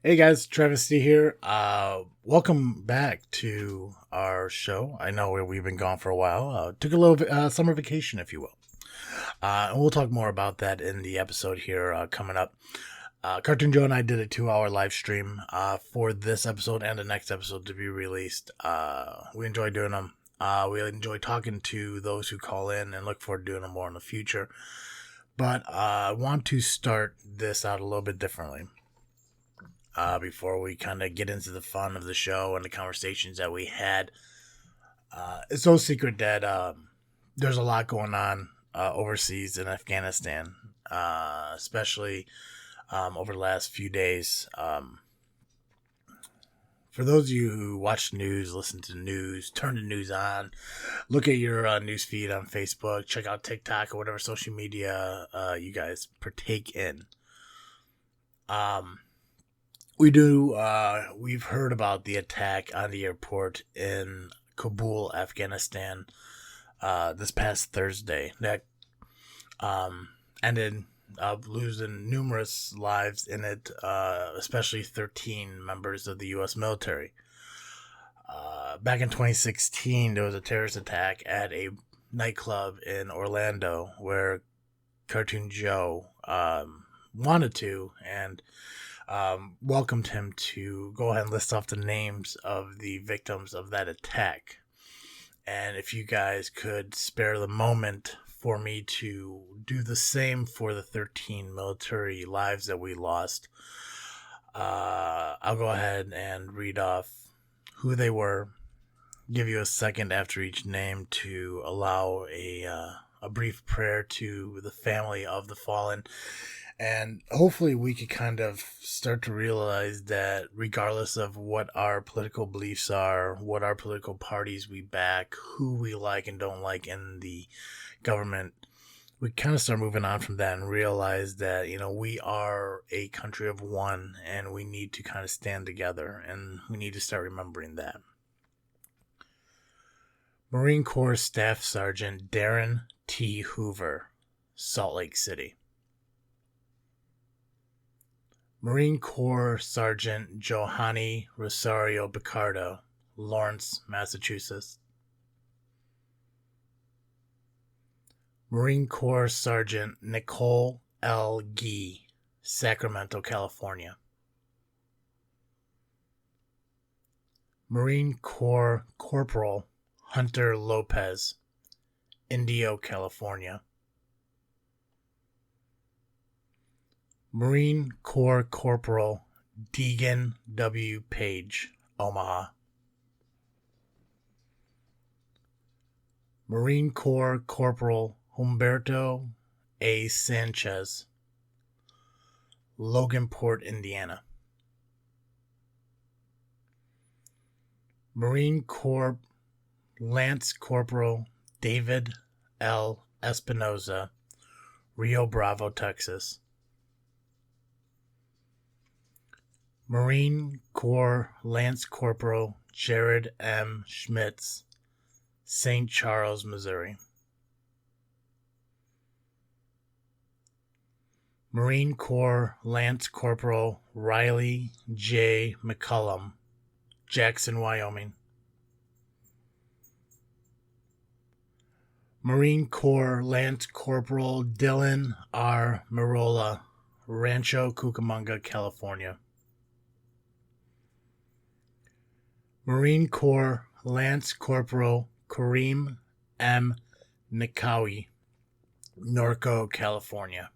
Hey guys, Travis D here. Welcome back to our show. I know we've been gone for a while. Took a little summer vacation, if you will. And we'll talk more about that in the episode here coming up. Cartoon Joe and I did a 2-hour live stream for this episode and the next episode to be released. We enjoy doing them. We enjoy talking to those who call in and look forward to doing them more in the future. But I want to start this out a little bit differently. Before we kind of get into the fun of the show and the conversations that we had. It's no secret that there's a lot going on overseas in Afghanistan, especially over the last few days. For those of you who watch the news, listen to the news, turn the news on, look at your news feed on Facebook, check out TikTok or whatever social media you guys partake in. We've heard about the attack on the airport in Kabul, Afghanistan, this past Thursday. That ended up losing numerous lives in it, especially 13 members of the U.S. military. Back in 2016, there was a terrorist attack at a nightclub in Orlando where Cartoon Joe wanted to and welcomed him to go ahead and list off the names of the victims of that attack. And if you guys could spare the moment for me to do the same for the 13 military lives that we lost, I'll go ahead and read off who they were, give you a second after each name to allow a brief prayer to the family of the fallen. And hopefully we could kind of start to realize that regardless of what our political beliefs are, what our political parties we back, who we like and don't like in the government, we kind of start moving on from that and realize that, we are a country of one and we need to kind of stand together and we need to start remembering that. Marine Corps Staff Sergeant Darren T. Hoover, Salt Lake City. Marine Corps Sergeant Johanny Rosario Picardo, Lawrence, Massachusetts. Marine Corps Sergeant Nicole L. Gee, Sacramento, California. Marine Corps Corporal Hunter Lopez, Indio, California. Marine Corps Corporal Deegan W. Page, Omaha. Marine Corps Corporal Humberto A. Sanchez, Loganport, Indiana. Marine Corps Lance Corporal David L. Espinoza, Rio Bravo, Texas. Marine Corps Lance Corporal Jared M. Schmitz, St. Charles, Missouri. Marine Corps Lance Corporal Riley J. McCullum, Jackson, Wyoming. Marine Corps Lance Corporal Dylan R. Marola, Rancho Cucamonga, California. Marine Corps Lance Corporal Kareem M. Nikawi, Norco, California.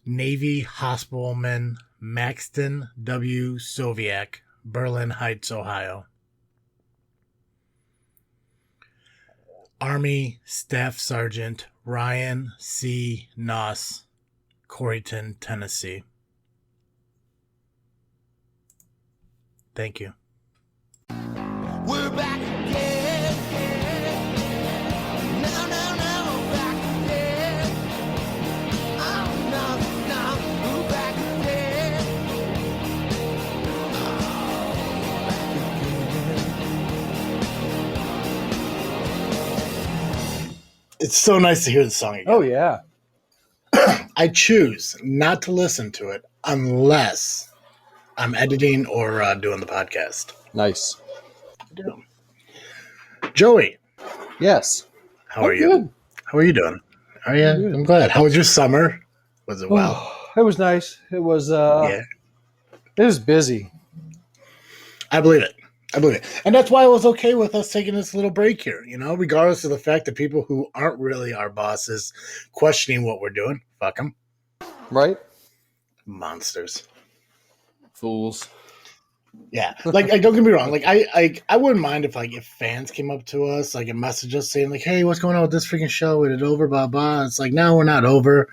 Navy Hospitalman Maxton W. Soviak, Berlin Heights, Ohio. Army Staff Sergeant Ryan C. Noss, Corryton, Tennessee. Thank you. We're back again. Now, we're back again. Oh, now, we're back again. It's so nice to hear the song again. Oh, yeah. I choose not to listen to it unless I'm editing or doing the podcast. Nice. Joey, Yes. how are I'm you? good. How are you doing? Oh yeah, Good. I'm glad. How was your summer? Was it wild? It was nice. It was Yeah, it was busy. I believe it. I believe it. And that's why I was okay with us taking this little break here, regardless of the fact that people who aren't really our bosses questioning what we're doing. Fuck them. Right? Monsters. Fools. Yeah. Like don't get me wrong. Like I wouldn't mind if fans came up to us, like, and messaged us saying, like, hey, what's going on with this freaking show? Is it over? Blah blah. It's like, no, we're not over.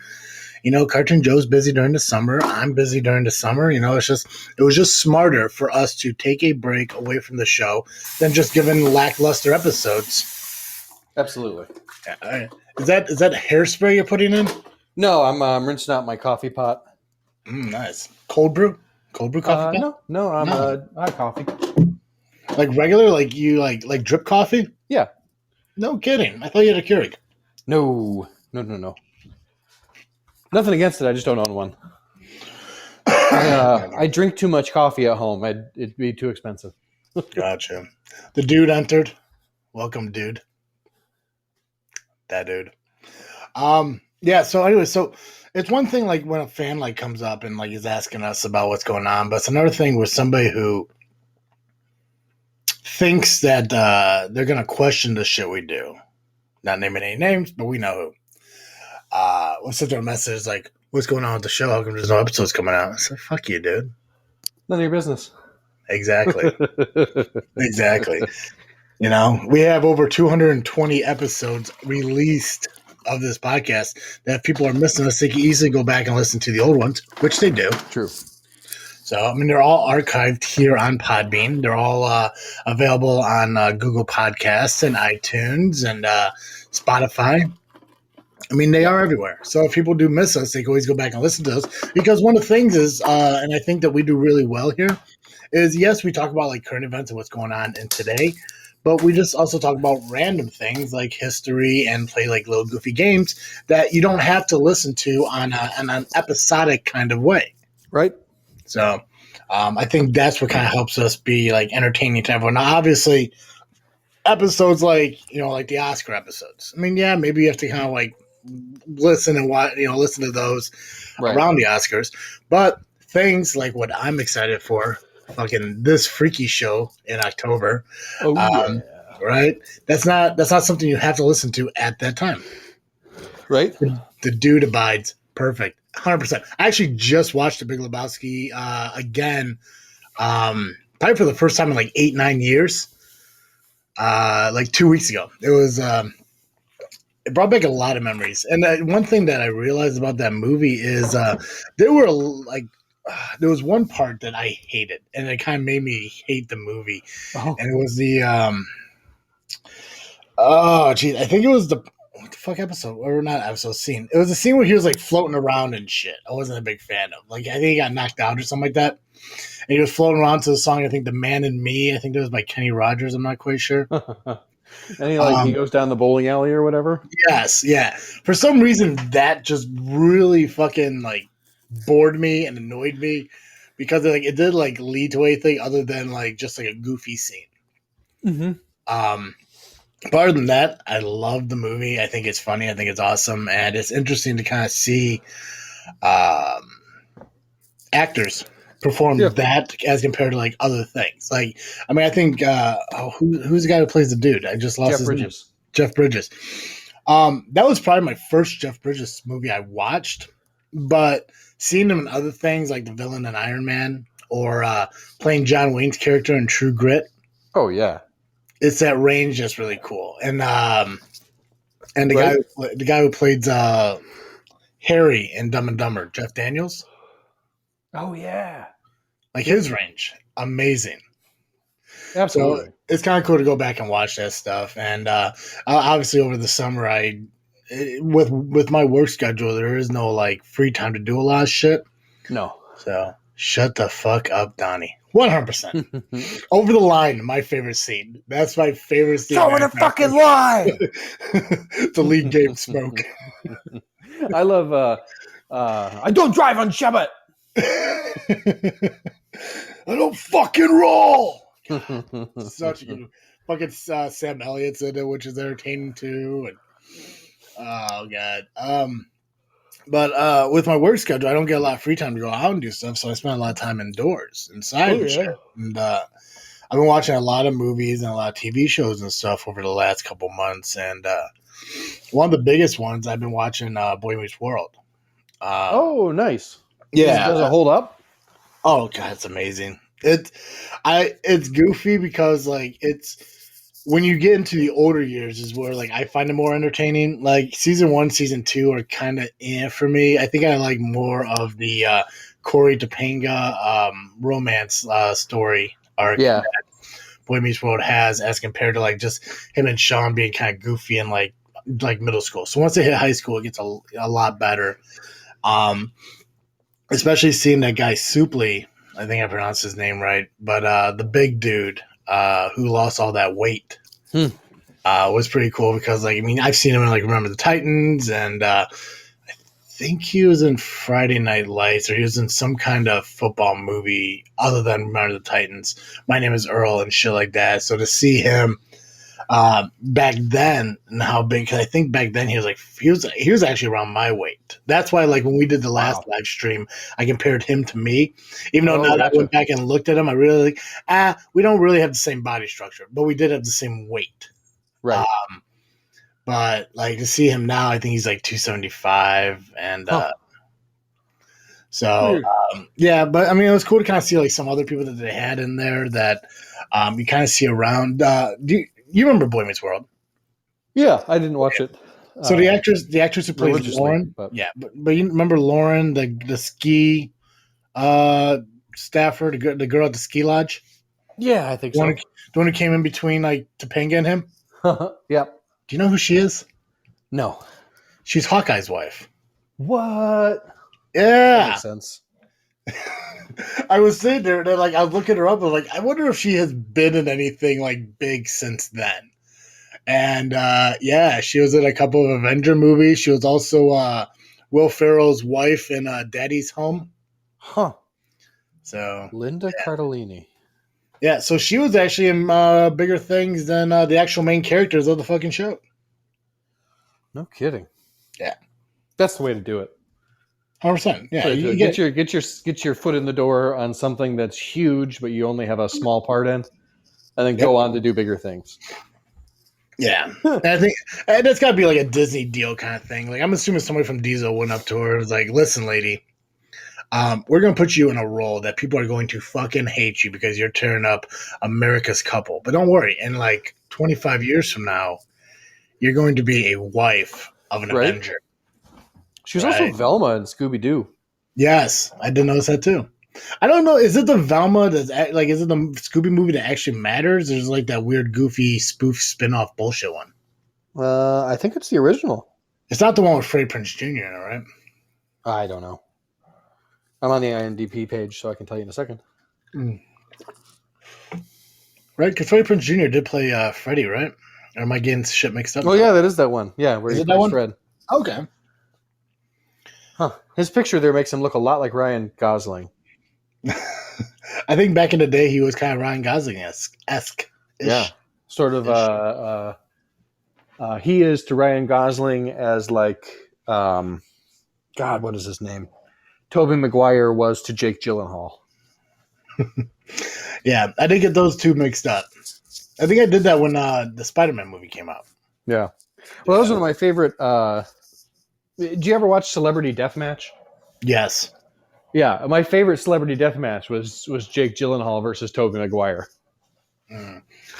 Cartoon Joe's busy during the summer. I'm busy during the summer. It was just smarter for us to take a break away from the show than just giving lackluster episodes. Absolutely. Yeah, all right. Is that hairspray you're putting in? No, I'm rinsing out my coffee pot. Nice. Cold brew coffee pot? No, No. I have coffee. Like regular, like you like drip coffee? Yeah. No kidding. I thought you had a Keurig. No. Nothing against it. I just don't own one. I drink too much coffee at home. It'd be too expensive. Gotcha. The dude entered. Welcome, dude. That dude. Yeah. So anyway, it's one thing like when a fan like comes up and like is asking us about what's going on, but it's another thing with somebody who thinks that they're gonna question the shit we do. Not naming any names, but we know who. We'll send them a message like, what's going on with the show? How come there's no episodes coming out? I said, fuck you, dude. None of your business. Exactly. Exactly. We have over 220 episodes released of this podcast that if people are missing us, they can easily go back and listen to the old ones, which they do. True. So, they're all archived here on Podbean. They're all available on Google Podcasts and iTunes and Spotify. They are everywhere. So if people do miss us, they can always go back and listen to us. Because one of the things is, and I think that we do really well here, is yes, we talk about like current events and what's going on in today, but we just also talk about random things like history and play like little goofy games that you don't have to listen to on an episodic kind of way. Right. So I think that's what kind of helps us be like entertaining to everyone. Now, obviously, episodes like the Oscar episodes. Yeah, maybe you have to kind of like listen and watch, listen to those around the Oscars. But things like what I'm excited for, fucking This Freaky Show in October. Oh yeah. Right? That's not something you have to listen to at that time. Right? The dude abides. Perfect. 100%. I actually just watched The Big Lebowski again, probably for the first time in like 8-9 years. Like 2 weeks ago. It was it brought back a lot of memories. And one thing that I realized about that movie is there was one part that I hated, and it kind of made me hate the movie. Oh. And it was the I think it was the what the fuck episode or not episode scene. It was a scene where he was like floating around and shit. I wasn't a big fan of. Like I think he got knocked out or something like that. And he was floating around to the song, I think The Man in Me. I think that was by Kenny Rogers. I'm not quite sure. And he goes down the bowling alley or whatever. Yes, yeah. For some reason, that just really fucking like bored me and annoyed me because it did like lead to anything other than like just like a goofy scene. Mm-hmm. But other than that, I love the movie. I think it's funny. I think it's awesome, and it's interesting to kind of see actors perform that as compared to like other things. Like, I think who's the guy who plays the dude? I just lost his name. Jeff Bridges. That was probably my first Jeff Bridges movie I watched, but seeing him in other things like the villain in Iron Man or playing John Wayne's character in True Grit. Oh yeah, it's that range that's really cool. And the guy who played Harry in Dumb and Dumber, Jeff Daniels. Oh yeah, like his range, amazing. Absolutely. So it's kind of cool to go back and watch that stuff. And obviously over the summer, with my work schedule, there is no like free time to do a lot of shit. No. So shut the fuck up, Donnie. 100%. Over the line, my favorite scene. That's my favorite scene. Over the fucking line. The lead game smoke. I love I don't drive on Shabbat. I don't fucking roll. Such a good fucking Sam Elliott's in it, which is entertaining too. And oh god. But with my work schedule, I don't get a lot of free time to go out and do stuff, so I spend a lot of time indoors, inside and shit. And I've been watching a lot of movies and a lot of TV shows and stuff over the last couple months. And one of the biggest ones I've been watching, Boy Meets World. Oh, nice. Yeah, Does it hold up? Oh god, it's amazing. It's goofy because like it's when you get into the older years is where like I find it more entertaining. Like season 1, season 2 are kind of for me. I think I like more of the Corey Topanga romance story arc. Yeah. That Boy Meets World has as compared to like just him and Sean being kind of goofy and like middle school. So once they hit high school, it gets a lot better. Especially seeing that guy Supley, I think I pronounced his name right, but the big dude who lost all that weight was pretty cool because like I mean I've seen him in like Remember the Titans and I think he was in Friday Night Lights or he was in some kind of football movie other than Remember the Titans. My Name is Earl and shit like that. So to see him back then and how big, because I think back then he was actually around my weight. That's why like when we did the last live stream, I compared him to me. Even though now that I went back and looked at him, I really like we don't really have the same body structure, but we did have the same weight. Right. But like to see him now, I think he's like 275 and yeah, but I mean it was cool to kind of see like some other people that they had in there that you kind of see around. Do you remember Boy Meets World? Yeah, I didn't watch it. So the actress who plays Lauren, but you remember Lauren, the ski staffer, the girl at the ski lodge? Yeah, I think so. The one who came in between like Topanga and him? Yep. Do you know who she is? No. She's Hawkeye's wife. What? Yeah. That makes sense. I was sitting there and like I was looking her up and like I wonder if she has been in anything like big since then. And yeah, she was in a couple of Avenger movies. She was also Will Ferrell's wife in Daddy's Home. Huh. So Linda Cardellini. Yeah, so she was actually in bigger things than the actual main characters of the fucking show. No kidding. Yeah, that's the way to do it. 100%. Yeah, you get your foot in the door on something that's huge, but you only have a small part in, and then go on to do bigger things. Yeah, and I think that's got to be like a Disney deal kind of thing. Like I'm assuming somebody from Diesel went up to her and was like, "Listen, lady, we're going to put you in a role that people are going to fucking hate you because you're tearing up America's couple. But don't worry, in like 25 years from now, you're going to be a wife of an Avenger." She was also Velma in Scooby-Doo. Yes, I did notice that too. I don't know. Is it the Velma that's like? Is it the Scooby movie that actually matters? Or is it like that weird, goofy spoof spin-off bullshit one? I think it's the original. It's not the one with Freddie Prinze Jr. in it, right? I don't know. I'm on the IMDb page, so I can tell you in a second. Right, because Freddie Prinze Jr. did play Freddie, right? Or am I getting shit mixed up? Oh yeah, that is that one. Yeah, where he plays Fred. Okay. Huh. His picture there makes him look a lot like Ryan Gosling. I think back in the day he was kind of Ryan Gosling-esque. Yeah, sort of. He is to Ryan Gosling as like, God, what is his name? Tobey Maguire was to Jake Gyllenhaal. Yeah, I did get those two mixed up. I think I did that when the Spider-Man movie came out. Yeah. Well, that was one of my favorite. Did you ever watch Celebrity Deathmatch? Yes. Yeah, my favorite Celebrity Deathmatch was Jake Gyllenhaal versus Tobey Maguire.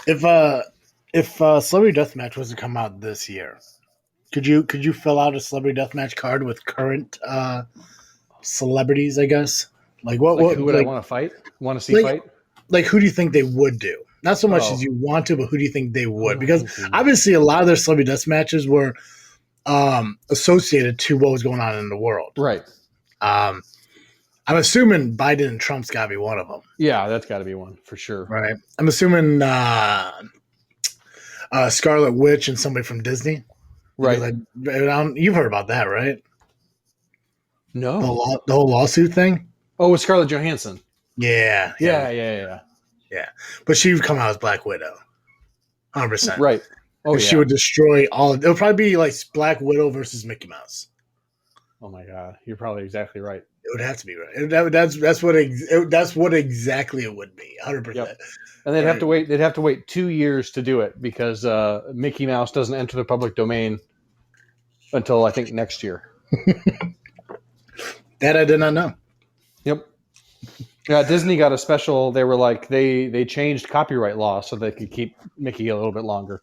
If Celebrity Deathmatch was to come out this year, could you fill out a Celebrity Deathmatch card with current celebrities? I guess who would I want to fight? Want to see fight? Like who do you think they would do? Not so much as you want to, but who do you think they would? Because obviously a lot of their Celebrity Death matches were associated to what was going on in the world. Right. I'm assuming Biden and Trump's got to be one of them. Yeah, that's got to be one for sure. Right. I'm assuming Scarlet Witch and somebody from Disney. Right. You've heard about that, right? No. The whole lawsuit thing. Oh, with Scarlett Johansson. Yeah, Yeah. But she would come out as Black Widow, 100%. Right. Oh, She would destroy all. It'll probably be like Black Widow versus Mickey Mouse. Oh my God, you're probably exactly right. It would have to be right. That's what exactly it would be. 100%. Yep. And they'd have to wait. They'd have to wait 2 years to do it because Mickey Mouse doesn't enter the public domain until I think next year. That I did not know. Yep. Yeah, Disney got a special. They were like they changed copyright law so they could keep Mickey a little bit longer,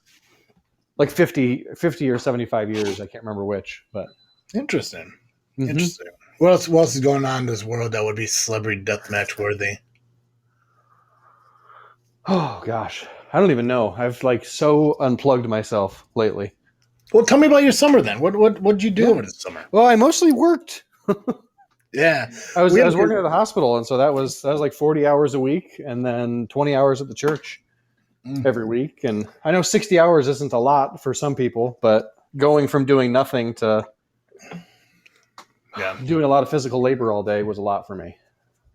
like 50 or 75 years. I can't remember which, but Interesting. Mhm. Interesting. What else is going on in this world that would be celebrity deathmatch worthy? Oh gosh, I don't even know. I've like so unplugged myself lately. Well, tell me about your summer then. What'd you do over the summer? Well, I mostly worked. Yeah, I was working at the hospital, and so that was like 40 hours a week, and then 20 hours at the church every week. And I know 60 hours isn't a lot for some people, but going from doing nothing to doing a lot of physical labor all day was a lot for me.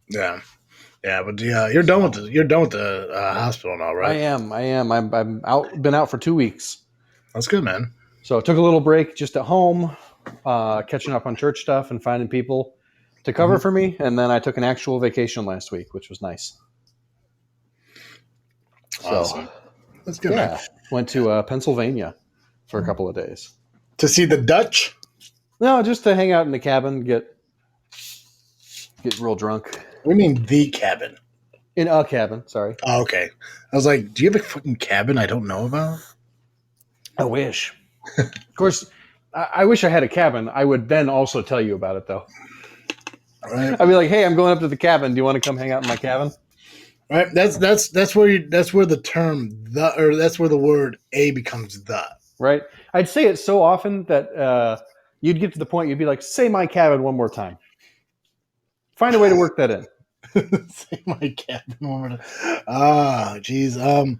Yeah. But you're done with the hospital now, right? I am. I'm out. Been out for 2 weeks. That's good, man. So I took a little break just at home, catching up on church stuff and finding people to cover for me. And then I took an actual vacation last week, which was nice. Awesome. So, that's good, man. Went to Pennsylvania for a couple of days. To see the Dutch? No, just to hang out in the cabin, get real drunk. What do you mean the cabin? In a cabin, sorry. Oh, okay. I was like, do you have a fucking cabin I don't know about? I wish. Of course, I wish I had a cabin. I would then also tell you about it, though. Right. I'd be like, "Hey, I'm going up to the cabin. Do you want to come hang out in my cabin?" Right. That's where the term the, or that's where the word a becomes the. Right. I'd say it so often that you'd get to the point you'd be like, "Say my cabin one more time." Find a way to work that in. Say my cabin one more time. Ah, geez. So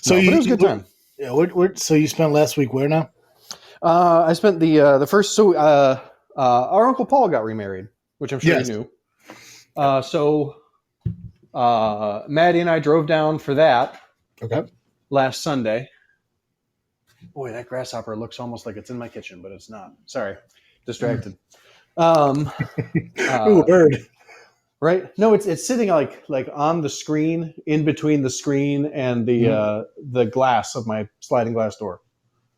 but it was a good time. Yeah. So you spent last week where now? I spent the first. So our Uncle Paul got remarried, which I'm sure you knew. So Maddie and I drove down for that. Okay. Last Sunday. Boy, that grasshopper looks almost like it's in my kitchen, but it's not. Sorry, distracted. Ooh, bird. Right? No, it's sitting like on the screen, in between the screen and the glass of my sliding glass door.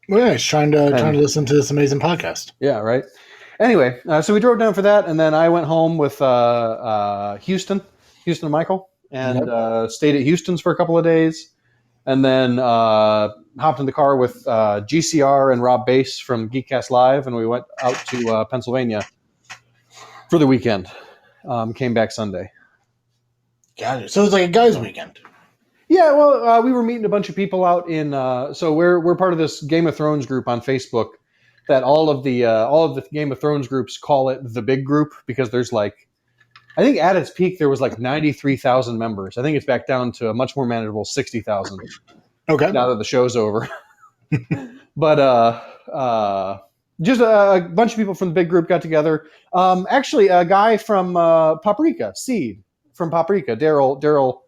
Well, yeah, he's trying to listen to this amazing podcast. Yeah, right. Anyway, so we drove down for that, and then I went home with Houston and Michael, and stayed at Houston's for a couple of days, and then hopped in the car with GCR and Rob Bass from Geekcast Live, and we went out to Pennsylvania for the weekend. Came back Sunday. Got it. So it's like a guys' weekend. Yeah, well, we were meeting a bunch of people out in. So we're part of this Game of Thrones group on Facebook. That all of the Game of Thrones groups call it the big group because there's like, I think at its peak there was like 93,000 members. I think it's back down to a much more manageable 60,000. Okay. Now that the show's over. But just a bunch of people from the big group got together. Actually, a guy from Paprika, Seed from Paprika, Daryl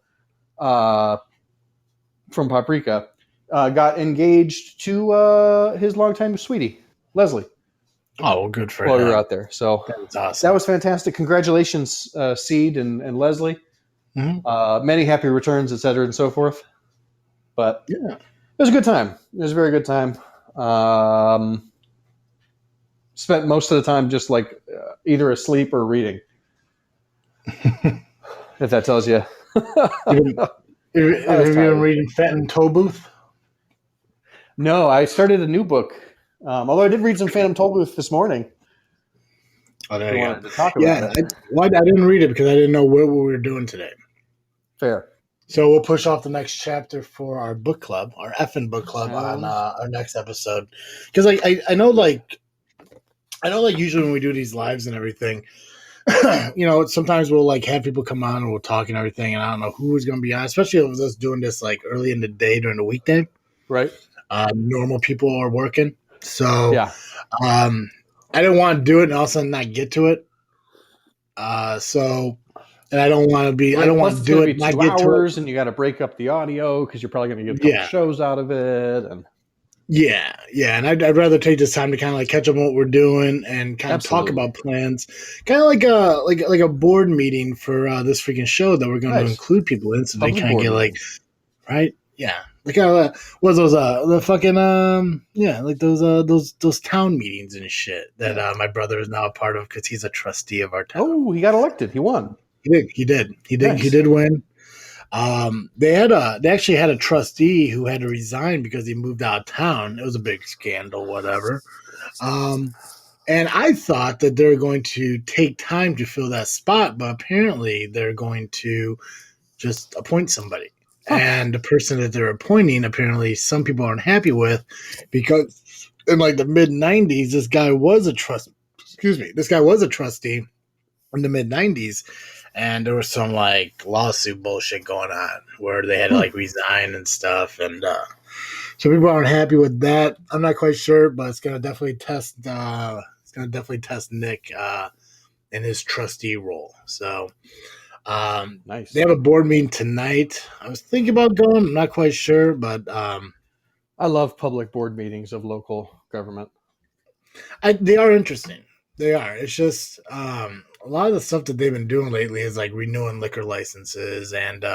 from Paprika, got engaged to his longtime sweetie, Leslie. Oh, well, good for while him. we were out there. So That's awesome. that was fantastic. Congratulations, Seed and Leslie. Mm-hmm. Many happy returns, et cetera, and so forth. But Yeah. it was a good time. It was a very good time. Spent most of the time just like either asleep or reading. If that tells you. Have you been reading Phantom Tollbooth? No, I started a new book. Although I did read some Phantom Tollbooth this morning. Oh, there you go. To talk about it. I didn't read it because I didn't know what we were doing today. Fair. So we'll push off the next chapter for our book club, our effing book club, on our next episode. Because I know usually when we do these lives and everything, sometimes we'll like have people come on and we'll talk and everything, and I don't know who's going to be on, especially with us doing this like early in the day during the weekday. Right. Normal people are working, so yeah. I didn't want to do it and all of a sudden not get to it. So, and I don't want to be. I Right, don't want plus to it's do going to it. be Not 2 get to it. hours, and you got to break up the audio because you're probably going to get a couple Yeah. shows out of it. And Yeah, and I'd rather take this time to kind of like catch up on what we're doing and kind of talk Absolutely. about plans, kind of like a board meeting for this freaking show that we're going to Nice. include people in, so they Public kind of board get like meeting. right, yeah, like what's those the fucking yeah, like those town meetings and shit that my brother is now a part of because he's a trustee of our town. Oh, he got elected. He won. He did Nice. win. They actually had a trustee who had to resign because he moved out of town. It was a big scandal, whatever. And I thought that they're going to take time to fill that spot, but apparently they're going to just appoint somebody. Huh. And the person that they're appointing, apparently some people aren't happy with because in like the mid 90s, this guy was a trustee in the mid 90s, and there was some like lawsuit bullshit going on where they had to like resign and stuff, and so people aren't happy with that. I'm not quite sure, but it's gonna definitely test Nick in his trustee role. So Nice. they have a board meeting tonight. I was thinking about going. I'm not quite sure, but I love public board meetings of local government. they are interesting. They are. It's just a lot of the stuff that they've been doing lately is like renewing liquor licenses and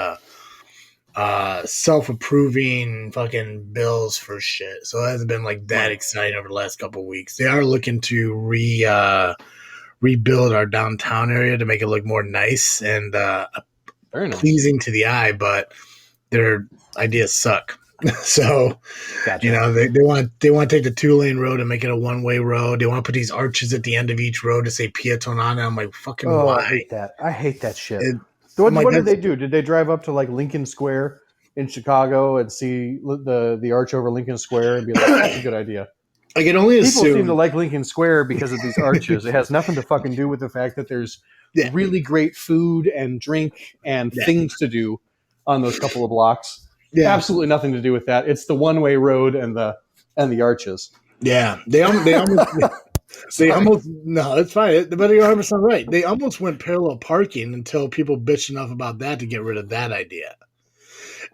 self-approving fucking bills for shit. So it hasn't been like that exciting over the last couple of weeks. They are looking to rebuild our downtown area to make it look more nice and Very nice. pleasing to the eye, but their ideas suck. So, Gotcha. you know, they want to take the 2-lane road and make it a 1-way road. They want to put these arches at the end of each road to say Pieton on it. I'm like, fucking why? I hate that. I hate that shit. I'm like, What did they do? Did they drive up to like Lincoln Square in Chicago and see the arch over Lincoln Square and be like, that's a good idea? I can only People assume seem to like Lincoln Square because of these arches. It has nothing to fucking do with the fact that there's really great food and drink and things to do on those couple of blocks. Yeah. Absolutely nothing to do with that. It's the 1-way road and the arches. Yeah, they almost no, it's fine. But you're 100% right. They almost went parallel parking until people bitched enough about that to get rid of that idea.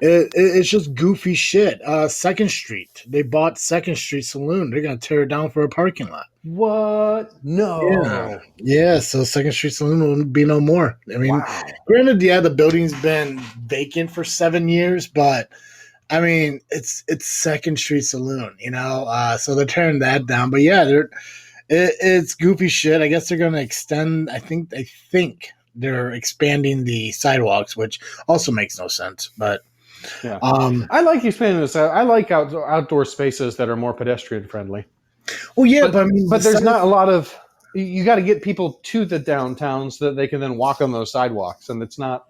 It's just goofy shit. 2nd Street. They bought 2nd Street Saloon. They're gonna tear it down for a parking lot. What? No. Yeah. So 2nd Street Saloon will be no more. I mean, granted, the building's been vacant for 7 years, but I mean, it's 2nd Street Saloon, you know. So they're tearing that down. But yeah, it's goofy shit. I guess they're gonna extend. I think they're expanding the sidewalks, which also makes no sense. But yeah, I like expanding this. I like outdoor spaces that are more pedestrian friendly. Well, yeah, but there's not a lot of. You got to get people to the downtown so that they can then walk on those sidewalks, and it's not.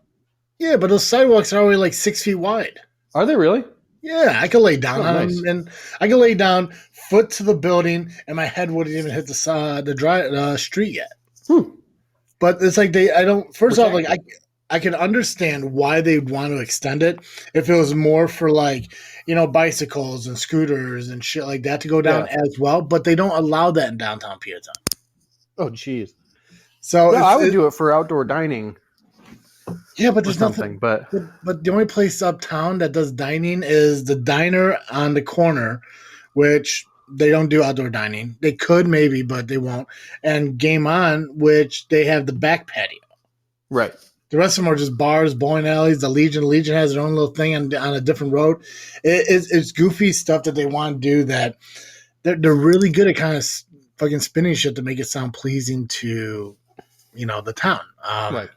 Yeah, but those sidewalks are only like 6 feet wide. Are they really? Yeah, I could lay down on nice. them, and I could lay down foot to the building, and my head wouldn't even hit the street yet. But it's like First off, like I can understand why they'd want to extend it if it was more for like, you know, bicycles and scooters and shit like that to go down as well. But they don't allow that in downtown Pieton. Oh, geez. So I would do it for outdoor dining. Yeah, but there's nothing. But the only place uptown that does dining is the diner on the corner, which they don't do outdoor dining. They could maybe, but they won't. And Game On, which they have the back patio. Right. The rest of them are just bars, bowling alleys. The Legion has their own little thing on a different road. It's goofy stuff that they want to do that they're really good at kind of fucking spinning shit to make it sound pleasing to, you know, the town. Right.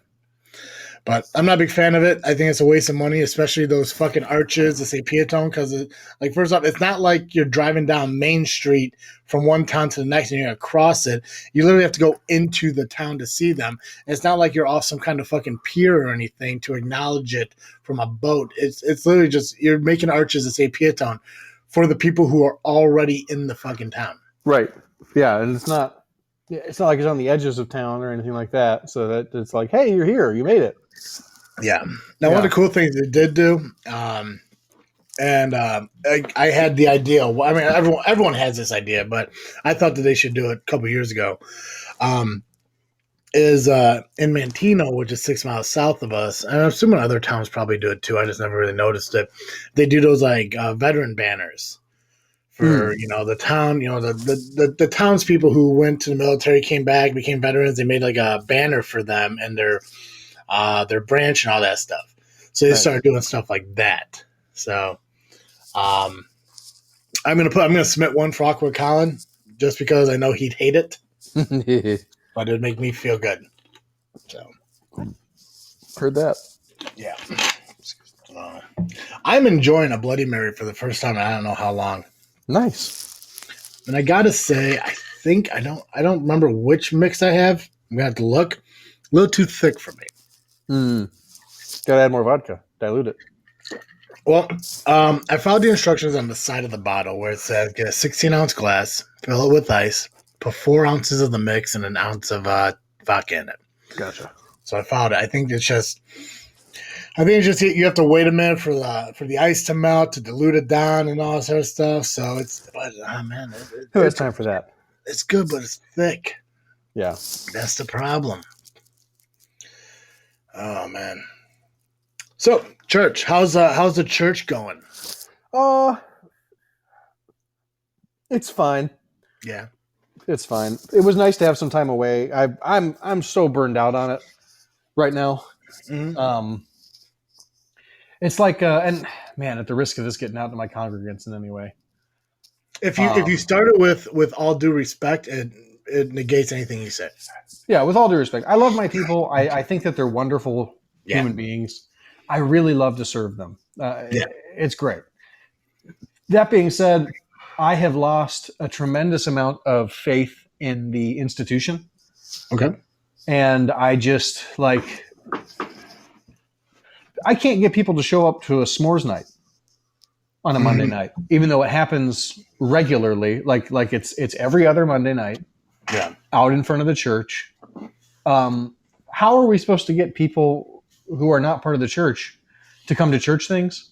But I'm not a big fan of it. I think it's a waste of money, especially those fucking arches that say Pieton. Because, like, first off, it's not like you're driving down Main Street from one town to the next and you're going to cross it. You literally have to go into the town to see them. And it's not like you're off some kind of fucking pier or anything to acknowledge it from a boat. It's literally just you're making arches that say Pieton for the people who are already in the fucking town. Right. Yeah, and it's not like it's on the edges of town or anything like that. So that it's like, hey, you're here. You made it. Yeah. Now, one of the cool things they did do, I had the idea. I mean, everyone has this idea, but I thought that they should do it a couple years ago. is in Mantino, which is 6 miles south of us. And I'm assuming other towns probably do it too. I just never really noticed it. They do those like veteran banners for the town. The townspeople who went to the military, came back, became veterans. They made like a banner for them and their branch and all that stuff. So they started doing stuff like that. So I'm gonna submit one for Awkward Colin just because I know he'd hate it. But it would make me feel good. So, Heard that. yeah. I'm enjoying a Bloody Mary for the first time in I don't know how long. Nice. And I gotta say, I don't remember which mix I have. I'm gonna have to look. A little too thick for me. Gotta add more vodka. Dilute it. Well, I followed the instructions on the side of the bottle where it says get a 16-ounce glass, fill it with ice, put 4 ounces of the mix and an ounce of vodka in it. Gotcha. So I found it. I think it's just you have to wait a minute for the ice to melt to dilute it down and all that sort of stuff. So Who has time for that? It's good, but it's thick. Yeah. That's the problem. Oh man. So church, how's the church going? It's fine. Yeah. It's fine. It was nice to have some time away. I'm so burned out on it right now. Mm-hmm. It's like and man, at the risk of this getting out to my congregants in any way. If you started with all due respect, it negates anything you say. Yeah, with all due respect, I love my people. I think that they're wonderful human beings. I really love to serve them. It's great. That being said, I have lost a tremendous amount of faith in the institution. Okay. And I just I can't get people to show up to a s'mores night on a Monday night, even though it happens regularly. Like it's every other Monday night. Yeah. Out in front of the church. How are we supposed to get people who are not part of the church to come to church things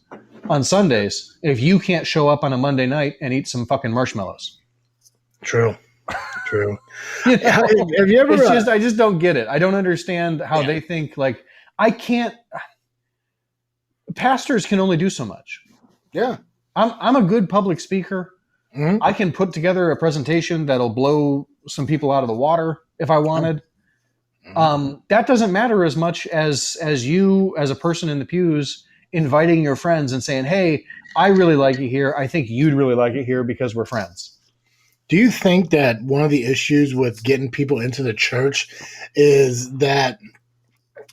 on Sundays if you can't show up on a Monday night and eat some fucking marshmallows? True. You know, have you ever? I just don't get it. I don't understand how they think. Like, I can't. Pastors can only do so much. Yeah, I'm a good public speaker. Mm-hmm. I can put together a presentation that'll blow some people out of the water if I wanted. Mm-hmm. That doesn't matter as much as you, as a person in the pews, inviting your friends and saying, "Hey, I really like it here. I think you'd really like it here because we're friends." Do you think that one of the issues with getting people into the church is that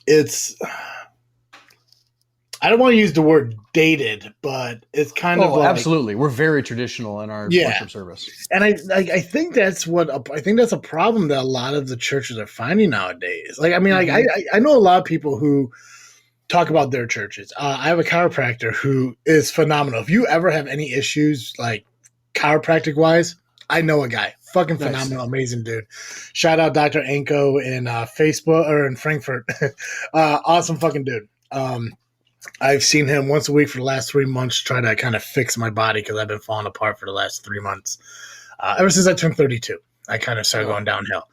it's, I don't want to use the word dated, but it's kind of like, absolutely. We're very traditional in our worship service. And I think that's a problem that a lot of the churches are finding nowadays. Like, I mean, I know a lot of people who talk about their churches. I have a chiropractor who is phenomenal. If you ever have any issues, like chiropractic wise, I know a guy, fucking phenomenal, amazing dude. Shout out Dr. Anko in Facebook or in Frankfurt. Awesome fucking dude. I've seen him once a week for the last 3 months, try to kind of fix my body because I've been falling apart for the last 3 months. Ever since I turned 32, I kind of started going downhill,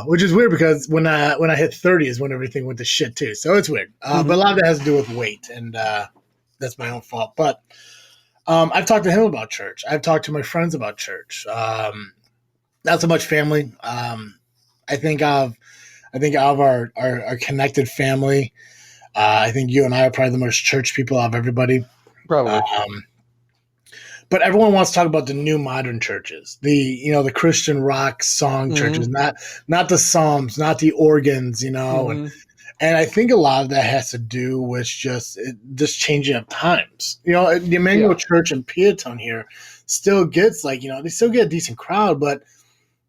which is weird because when I hit 30 is when everything went to shit too. So it's weird. But a lot of that has to do with weight, and that's my own fault. But I've talked to him about church. I've talked to my friends about church. Not so much family. I think of our connected family. I think you and I are probably the most church people of everybody. Probably. But everyone wants to talk about the new modern churches, the Christian rock song churches, not the Psalms, not the organs, and I think a lot of that has to do with just changing of times. The Emmanuel Church in Peatone here still gets they still get a decent crowd, but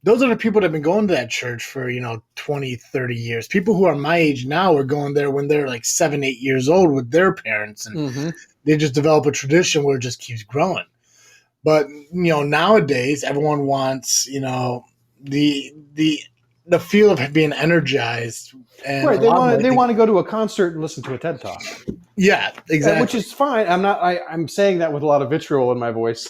those are the people that have been going to that church for 20, 30 years. People who are my age now are going there when they're like 7, 8 years old with their parents, and they just develop a tradition where it just keeps growing. But nowadays everyone wants the feel of being energized, and right. They want to go to a concert and listen to a TED Talk. Yeah, exactly. Which is fine. I'm saying that with a lot of vitriol in my voice.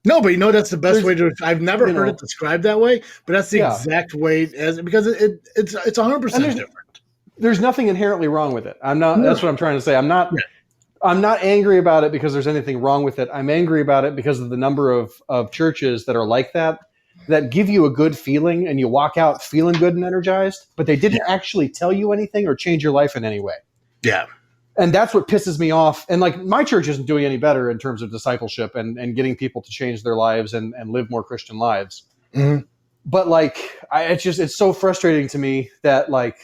No, but that's the best way to. I've never you heard know, it described that way, but that's the Yeah. exact way because it's 100% And different. there's nothing inherently wrong with it. I'm not. No. That's what I'm trying to say. I'm not. Yeah. I'm not angry about it because there's anything wrong with it. I'm angry about it because of the number of churches that are like that give you a good feeling and you walk out feeling good and energized, but they didn't actually tell you anything or change your life in any way. Yeah. And that's what pisses me off. And like my church isn't doing any better in terms of discipleship and getting people to change their lives and live more Christian lives. Mm-hmm. But like, it's so frustrating to me that like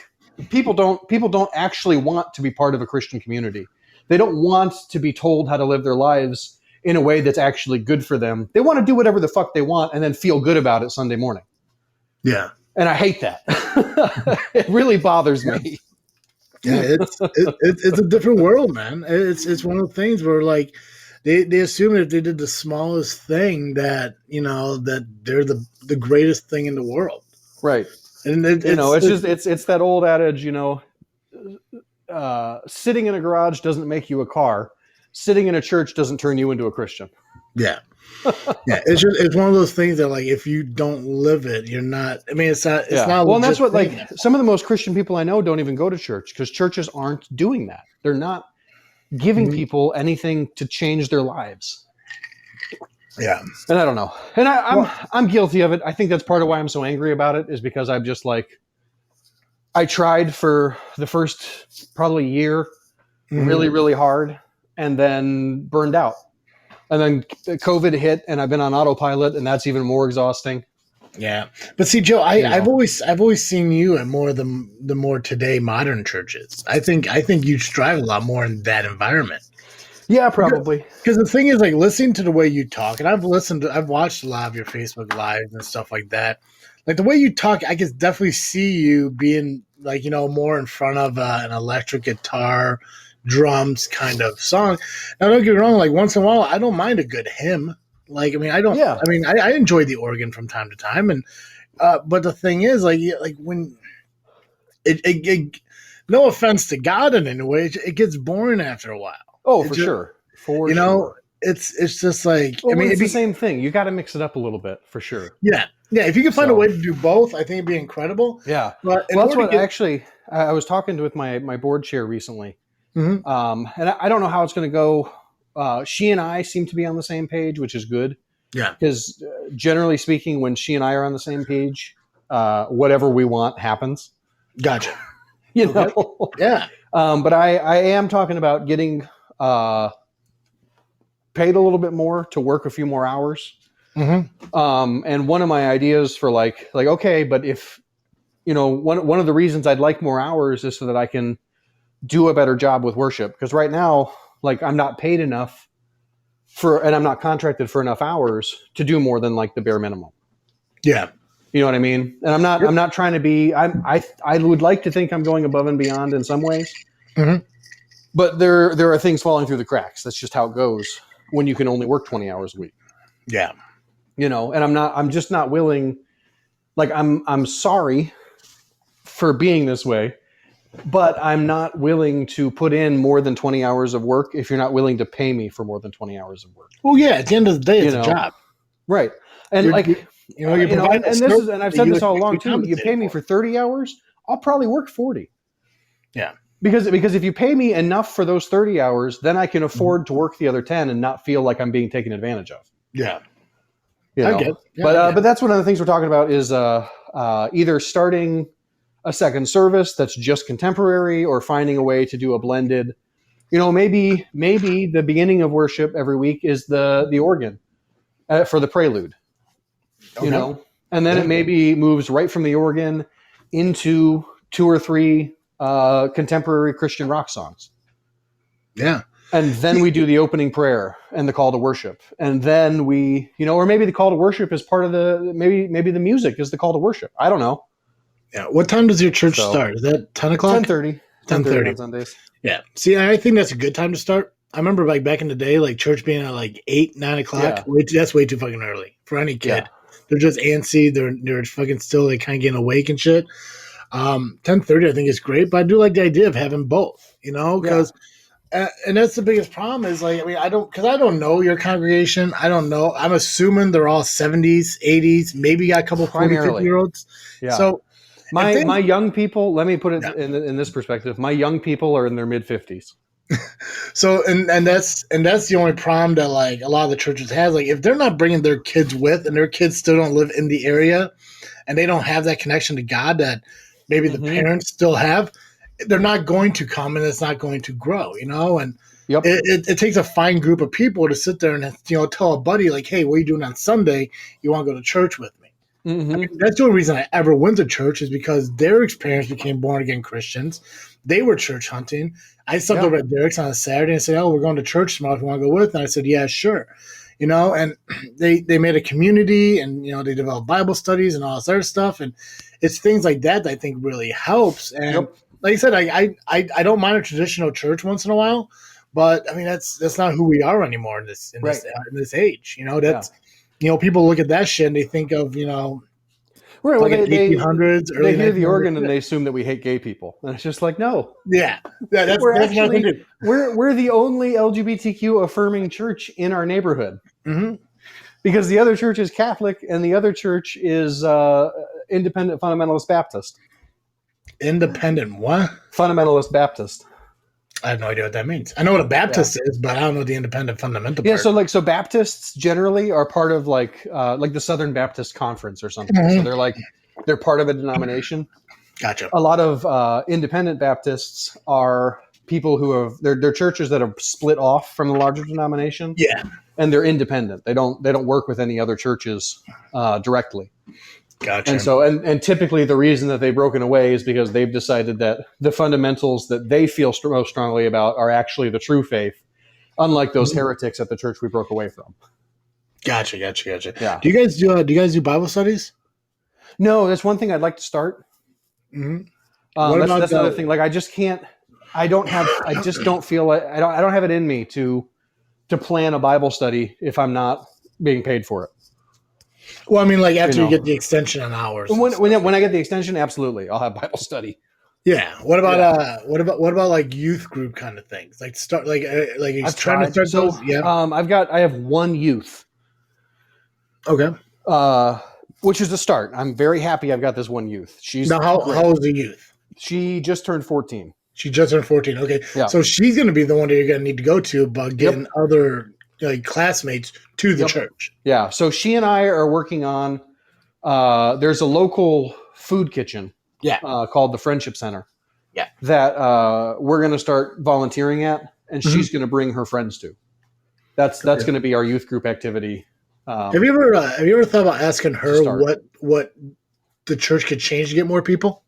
people don't actually want to be part of a Christian community. They don't want to be told how to live their lives in a way that's actually good for them. They want to do whatever the fuck they want and then feel good about it Sunday morning. Yeah. And I hate that. It really bothers me. Yeah, it's a different world, man. It's one of the things where like they assume if they did the smallest thing that that they're the greatest thing in the world, Right? And it's that old adage, sitting in a garage doesn't make you a car. Sitting in a church doesn't turn you into a Christian. Yeah. Yeah, it's one of those things that like if you don't live it, you're not. I mean, it's not. Well, and that's what like some of the most Christian people I know don't even go to church because churches aren't doing that. They're not giving people anything to change their lives. Yeah, and I don't know, and I'm guilty of it. I think that's part of why I'm so angry about it is because I'm just like I tried for the first probably year really, really hard and then burned out. And then COVID hit, and I've been on autopilot, and that's even more exhausting. Yeah, but see, Joe, I've always seen you at more of the more today modern churches. I think you strive a lot more in that environment. Yeah, probably. Because the thing is, like, listening to the way you talk, and I've watched a lot of your Facebook lives and stuff like that. Like the way you talk, I can definitely see you being like more in front of an electric guitar, drums kind of song. Now don't get me wrong, like once in a while I don't mind a good hymn. Like I enjoy the organ from time to time, and but the thing is like when it no offense to God in any way, it gets boring after a while. Oh, for sure. It's just like it's the same thing. You got to mix it up a little bit for sure. Yeah, if you can find a way to do both, I think it'd be incredible. Yeah, but that's what actually I was talking with my board chair recently. And I don't know how it's going to go. She and I seem to be on the same page, which is good. Yeah. Because generally speaking, when she and I are on the same page, whatever we want happens. Gotcha. know? Yeah. But I am talking about getting paid a little bit more to work a few more hours. And one of my ideas for like, okay, but if, one of the reasons I'd like more hours is so that I can do a better job with worship. Because right now, like I'm not paid enough and I'm not contracted for enough hours to do more than like the bare minimum. Yeah. You know what I mean? And I'm not trying to be, I would like to think I'm going above and beyond in some ways, but there are things falling through the cracks. That's just how it goes when you can only work 20 hours a week. Yeah. And I'm just not willing. Like I'm sorry for being this way, but I'm not willing to put in more than 20 hours of work if you're not willing to pay me for more than 20 hours of work. Well, yeah, at the end of the day, it's a job. Right. And and I've said this all along too. You pay me for 30 hours, I'll probably work 40. Yeah. Because if you pay me enough for those 30 hours, then I can afford to work the other 10 and not feel like I'm being taken advantage of. Yeah. I get it. But that's one of the things we're talking about is either starting a second service that's just contemporary or finding a way to do a blended, maybe the beginning of worship every week is the organ for the prelude, and then it maybe moves right from the organ into 2 or 3 contemporary Christian rock songs. Yeah. And then we do the opening prayer and the call to worship. And then we, or maybe the call to worship is part of maybe the music is the call to worship. I don't know. Yeah. What time does your church start? Is that 10 o'clock? 10:30. 10:30 on Sundays. Yeah. See, I think that's a good time to start. I remember like back in the day, like church being at like 8, 9 o'clock. Yeah. That's way too fucking early for any kid. Yeah. They're just antsy. They're fucking still like kind of getting awake and shit. 10:30 I think is great, but I do like the idea of having both, because and that's the biggest problem is like, I mean, I don't know your congregation. I don't know. I'm assuming they're all 70s, 80s, maybe got a couple 40, Primarily. 50-year-olds. Yeah. So My if they- my young people, let me put it Yeah. in this perspective. My young people are in their mid 50s. So and that's the only problem that like a lot of the churches has. Like if they're not bringing their kids with, and their kids still don't live in the area, and they don't have that connection to God that maybe the parents still have, they're not going to come, and it's not going to grow. You know, and Yep. it takes a fine group of people to sit there and tell a buddy like, hey, what are you doing on Sunday? You want to go to church with me? Mm-hmm. I mean, that's the only reason I ever went to church is because their parents became born again Christians. They were church hunting. I stopped over at Derek's on a Saturday and said, "Oh, we're going to church tomorrow. If you want to go with?" And I said, "Yeah, sure." And they made a community, and they developed Bible studies and all this other stuff, and it's things like that I think really helps. And like I said, I don't mind a traditional church once in a while, but I mean that's not who we are anymore in this age. That's people look at that shit and they think of Right. like Well, they 1800s. they hear the organ and they assume that we hate gay people, and it's just like no. That's we're that's actually nothing. we're the only LGBTQ affirming church in our neighborhood, because the other church is Catholic and the other church is Independent Fundamentalist Baptist. Independent what? Fundamentalist Baptist. I have no idea what that means. I know what a Baptist is, but I don't know the independent fundamental part. So Baptists generally are part of like the Southern Baptist Conference or something. So they're part of a denomination. Gotcha. A lot of independent Baptists are people who have they're churches that have split off from the larger denomination. Yeah. And they're independent. They don't work with any other churches directly. Gotcha. And so, and typically the reason that they've broken away is because they've decided that the fundamentals that they feel most strongly about are actually the true faith, unlike those heretics at the church we broke away from. Gotcha. Yeah. Do you guys do Bible studies? No, that's one thing I'd like to start. Mm-hmm. That's another thing. Like I just can't. I just don't feel like I don't have it in me to plan a Bible study if I'm not being paid for it. Well, I mean, like after you get the extension on hours. When I get the extension, absolutely, I'll have Bible study. Yeah. What about what about like youth group kind of things? Like start like he's trying to start those. Yeah. I have one youth. Okay. Which is the start. I'm very happy I've got this one youth. She's now how old is the youth? She just turned 14. She just turned 14. Okay. Yeah. So she's going to be the one that you're going to need to go to about getting other classmates to the church. Yeah. So she and I are working on, there's a local food kitchen called the Friendship Center. Yeah. That we're going to start volunteering at, and she's going to bring her friends to. That's going to be our youth group activity. Have you ever thought about asking her what the church could change to get more people?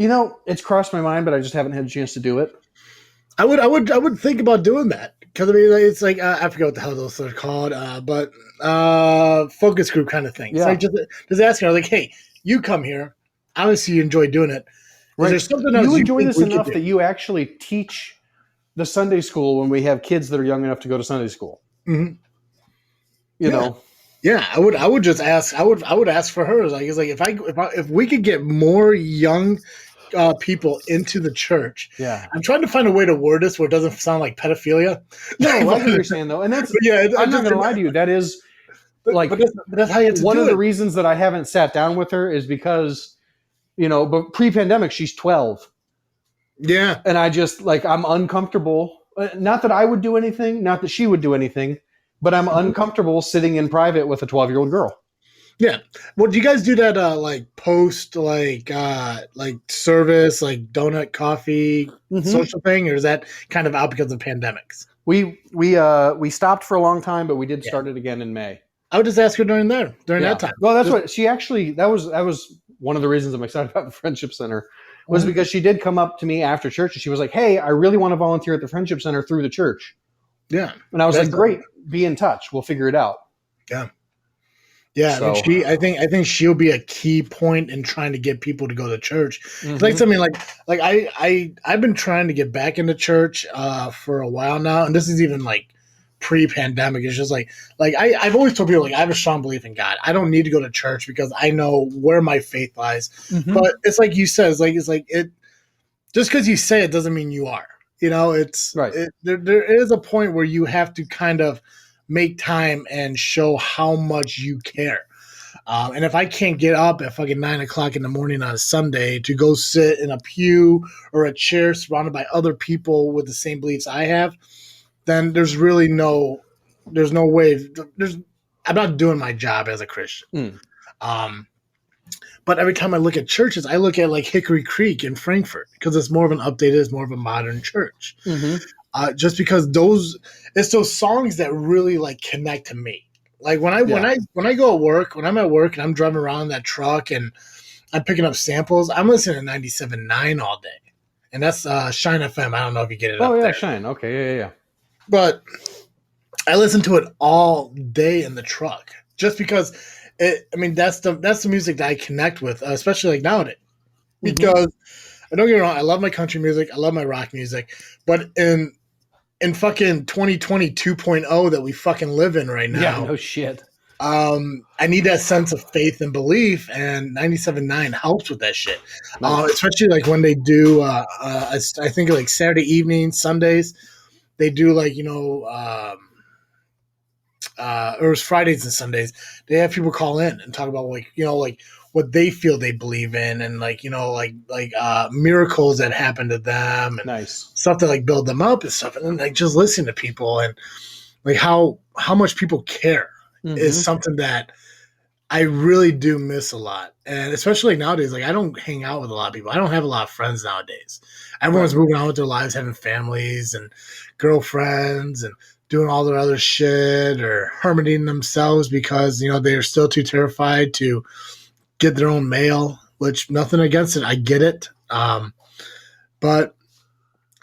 It's crossed my mind, but I just haven't had a chance to do it. I would think about doing that because I mean it's like I forget what the hell those are called, but focus group kind of thing. Yeah. It's like just asking her like, hey, you come here. Obviously, you enjoy doing it. Is there something else you enjoy this think we enough could that do? you actually teach the Sunday school when we have kids that are young enough to go to Sunday school? Mhm. You know. Yeah, I would just ask. I would ask for her. It's like if we could get more young people into the church. Yeah. I'm trying to find a way to word this where it doesn't sound like pedophilia. No, I get what you're saying though, and that's I'm not going to lie to you. That is like but that's how you have to one do of the it. reasons that I haven't sat down with her is because but pre-pandemic she's 12, Yeah, and I just I'm uncomfortable. Not that I would do anything, not that she would do anything, but I'm uncomfortable sitting in private with a 12-year-old girl. yeah. Well, do you guys do that post service donut coffee social thing, or is that kind of out because of pandemics? We stopped for a long time, but we did start it again in May. I would just ask her during that time. Well, that's what she actually. That was one of the reasons I'm excited about the Friendship Center was because she did come up to me after church and she was like, "Hey, I really want to volunteer at the Friendship Center through the church." Yeah, and I was like, "Great, be in touch. We'll figure it out." Yeah. Yeah, So, I think she'll be a key point in trying to get people to go to church. It's like something like I've been trying to get back into church for a while now, and this is even pre-pandemic. It's just I've always told people I have a strong belief in God. I don't need to go to church because I know where my faith lies. But it's like you said, it's like it just because you say it doesn't mean you are. You know, it's Right. there is a point where you have to kind of make time and show how much you care. And if I can't get up at fucking 9 o'clock in the morning on a Sunday to go sit in a pew or a chair surrounded by other people with the same beliefs I have, then there's no way. I'm not doing my job as a Christian. Mm. But every time I look at churches, I look at like Hickory Creek in Frankfurt because it's more of an updated, it's more of a modern church. Mm-hmm. Just because it's those songs that really like connect to me. Like when I go to work, when I'm at work and I'm driving around in that truck and I'm picking up samples, I'm listening to 97.9 all day, and that's Shine FM. I don't know if you get it. Oh up yeah, there. Shine. Okay, yeah. But I listen to it all day in the truck just because that's the music that I connect with, especially like nowadays. Because I don't get me wrong, I love my country music, I love my rock music, but in fucking 2020 2.0 that we fucking live in right now. Yeah, no shit. I need that sense of faith and belief, and 97.9 helps with that shit. Nice. Especially like when they do, I think like Saturday evening, Sundays, they do like, or it's Fridays and Sundays, they have people call in and talk about like, like what they feel they believe in, and like, miracles that happen to them, and Nice stuff that like build them up and stuff. And then like just listening to people and like how much people care is something that I really do miss a lot. And especially nowadays, like I don't hang out with a lot of people. I don't have a lot of friends nowadays. Everyone's moving on with their lives, having families and girlfriends and doing all their other shit or hermiting themselves because, they're still too terrified to get their own mail, which nothing against it. I get it. But